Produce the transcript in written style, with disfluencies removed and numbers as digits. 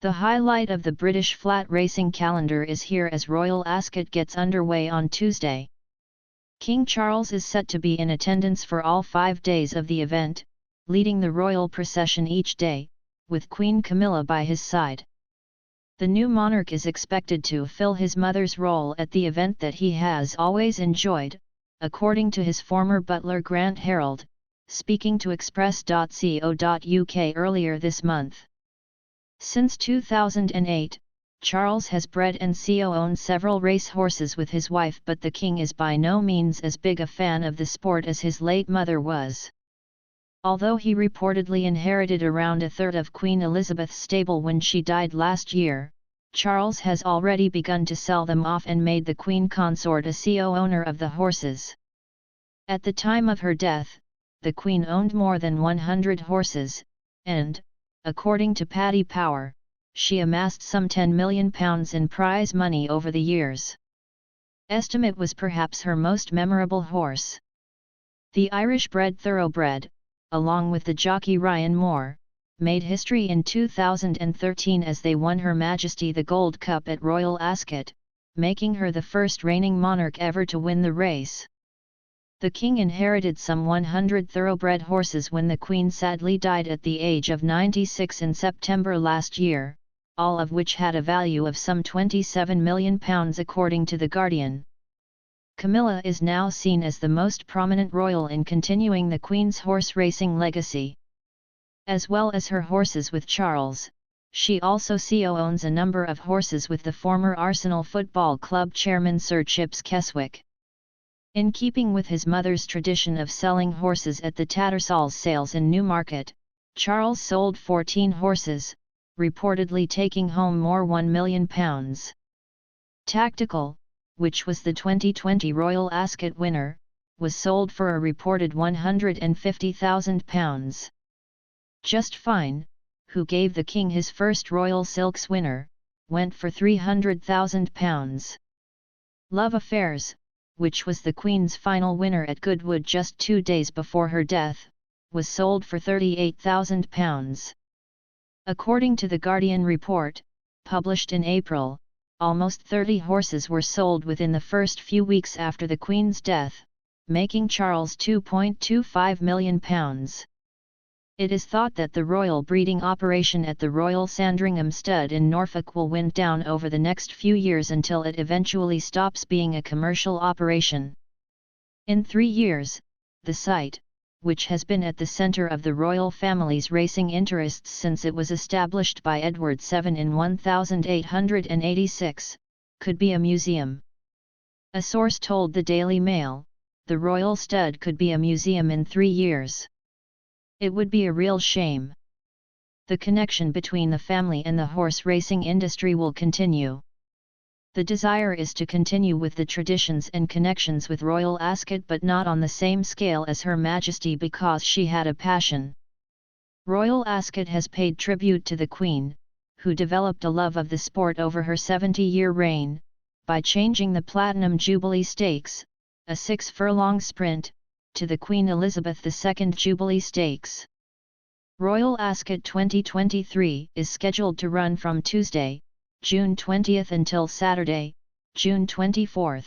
The highlight of the British flat racing calendar is here as Royal Ascot gets underway on Tuesday. King Charles is set to be in attendance for all 5 days of the event, leading the royal procession each day, with Queen Camilla by his side. The new monarch is expected to fill his mother's role at the event that he has always enjoyed, according to his former butler Grant Harrold, speaking to express.co.uk earlier this month. Since 2008, Charles has bred and co-owned several racehorses with his wife, but the king is by no means as big a fan of the sport as his late mother was. Although he reportedly inherited around a third of Queen Elizabeth's stable when she died last year, Charles has already begun to sell them off and made the Queen Consort a co-owner of the horses. At the time of her death, the Queen owned more than 100 horses, and, according to Paddy Power, she amassed some £10 million in prize money over the years. Estimate was perhaps her most memorable horse. The Irish-bred thoroughbred, along with the jockey Ryan Moore, made history in 2013 as they won Her Majesty the Gold Cup at Royal Ascot, making her the first reigning monarch ever to win the race. The king inherited some 100 thoroughbred horses when the Queen sadly died at the age of 96 in September last year, all of which had a value of some £27 million according to The Guardian. Camilla is now seen as the most prominent royal in continuing the Queen's horse racing legacy. As well as her horses with Charles, she also co-owns a number of horses with the former Arsenal Football Club chairman Sir Chips Keswick. In keeping with his mother's tradition of selling horses at the Tattersall's sales in Newmarket, Charles sold 14 horses, reportedly taking home more £1 million. Tactical, which was the 2020 Royal Ascot winner, was sold for a reported £150,000. Just Fine, who gave the king his first Royal Silks winner, went for £300,000. Love Affairs, which was the Queen's final winner at Goodwood just 2 days before her death, was sold for £38,000. According to the Guardian report, published in April, almost 30 horses were sold within the first few weeks after the Queen's death, making Charles £2.25 million. It is thought that the royal breeding operation at the Royal Sandringham Stud in Norfolk will wind down over the next few years until it eventually stops being a commercial operation. In 3 years, the site, which has been at the centre of the royal family's racing interests since it was established by Edward VII in 1886, could be a museum. A source told the Daily Mail, the Royal Stud could be a museum in 3 years. It would be a real shame. The connection between the family and the horse racing industry will continue. The desire is to continue with the traditions and connections with Royal Ascot, but not on the same scale as Her Majesty because she had a passion. Royal Ascot has paid tribute to the Queen, who developed a love of the sport over her 70-year reign, by changing the Platinum Jubilee Stakes, a 6-furlong sprint, to the Queen Elizabeth II Jubilee Stakes. Royal Ascot 2023 is scheduled to run from Tuesday, June 20 until Saturday, June 24.